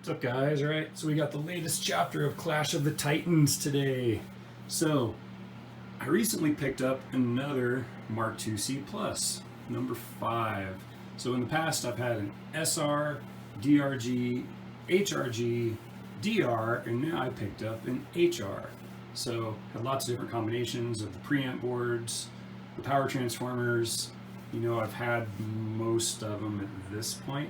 What's up, guys? All right, so we got the latest chapter of Clash of the Titans today. So I recently picked up another Mark IIC Plus, number 5. So in the past I've had an SR, DRG, HRG, DR, and now I picked up an HR. So had lots of different combinations of the preamp boards, the power transformers. You know, I've had most of them at this point.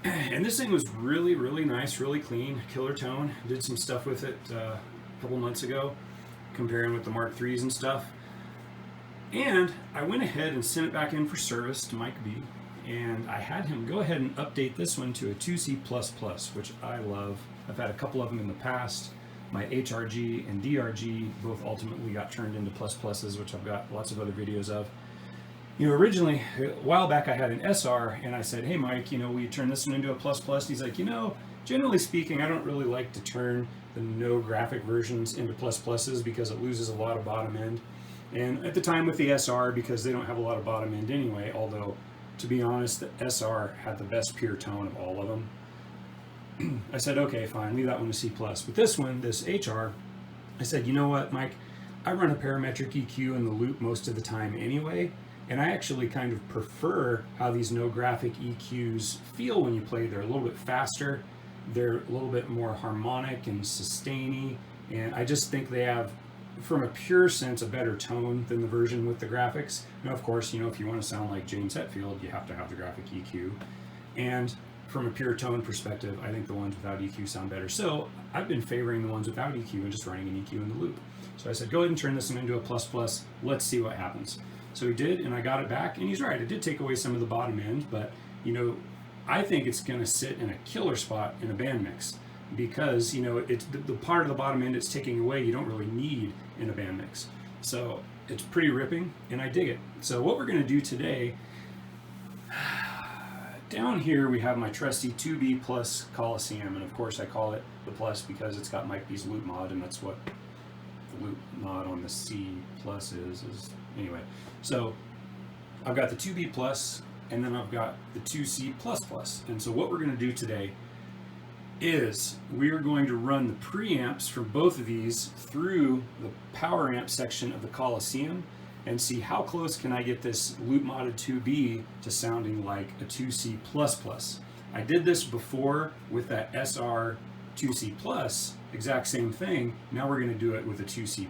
And this thing was really, really nice, really clean, killer tone. Did some stuff with it a couple months ago, comparing with the Mark IIIs and stuff. And I went ahead and sent it back in for service to Mike B. And I had him go ahead and update this one to a 2C++, which I love. I've had a couple of them in the past. My HRG and DRG both ultimately got turned into pluses, which I've got lots of other videos of. You know, originally, a while back, I had an SR, and I said, hey, Mike, you know, will you turn this one into a plus? And he's like, you know, generally speaking, I don't really like to turn the no graphic versions into pluses because it loses a lot of bottom end. And at the time with the SR, because they don't have a lot of bottom end anyway, although, to be honest, the SR had the best pure tone of all of them. I said, okay, fine, leave that one to C+. But this one, this HR, I said, you know what, Mike, I run a parametric EQ in the loop most of the time anyway. And I actually kind of prefer how these no graphic EQs feel when you play. They're a little bit faster, they're a little bit more harmonic and sustainy, and I just think they have, from a pure sense, a better tone than the version with the graphics. Now, of course, you know, if you want to sound like James Hetfield, you have to have the graphic EQ. And from a pure tone perspective, I think the ones without EQ sound better. So I've been favoring the ones without EQ and just running an EQ in the loop. So I said, go ahead and turn this one into a plus. Let's see what happens. So he did, and I got it back, and he's right. It did take away some of the bottom end, but, you know, I think it's going to sit in a killer spot in a band mix because, you know, it's the part of the bottom end it's taking away you don't really need in a band mix. So it's pretty ripping, and I dig it. So what we're going to do today, down here we have my trusty 2B Plus Coliseum, and of course I call it the Plus because it's got Mike B's loop mod, and that's what the loop mod on the C Plus is. Anyway, so I've got the 2B Plus, and then I've got the 2C++. And so what we're going to do today is we are going to run the preamps for both of these through the power amp section of the Coliseum and see how close can I get this loop modded 2B to sounding like a 2C++. I did this before with that SR 2C+, exact same thing. Now we're going to do it with a 2C++.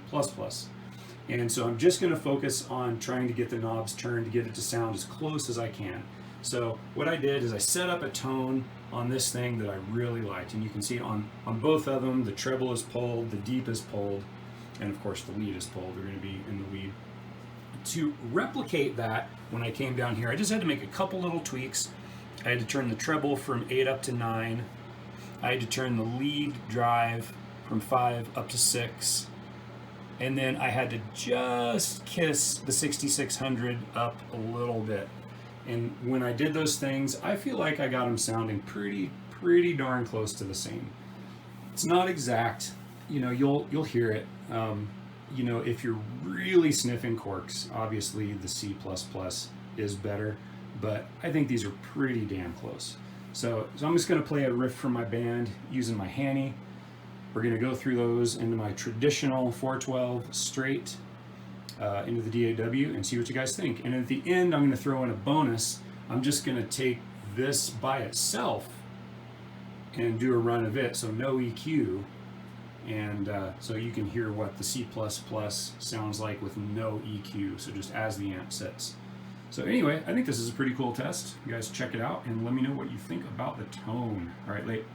And so I'm just going to focus on trying to get the knobs turned to get it to sound as close as I can. So what I did is I set up a tone on this thing that I really liked. And you can see on both of them, the treble is pulled, the deep is pulled, and of course the lead is pulled. They're going to be in the lead. To replicate that, when I came down here, I just had to make a couple little tweaks. I had to turn the treble from 8 up to 9. I had to turn the lead drive from 5 up to 6. And then I had to just kiss the 6600 up a little bit. And when I did those things, I feel like I got them sounding pretty darn close to the same. It's not exact, you know, you'll hear it. You know, if you're really sniffing corks, obviously the C++ is better, but I think these are pretty damn close. So I'm just gonna play a riff from my band using my Hanny. We're going to go through those into my traditional 412 straight into the DAW and see what you guys think. And at the end, I'm going to throw in a bonus. I'm just going to take this by itself and do a run of it, so no EQ. And so you can hear what the C++ sounds like with no EQ, so just as the amp sits. So anyway, I think this is a pretty cool test. You guys check it out and let me know what you think about the tone. All right, late.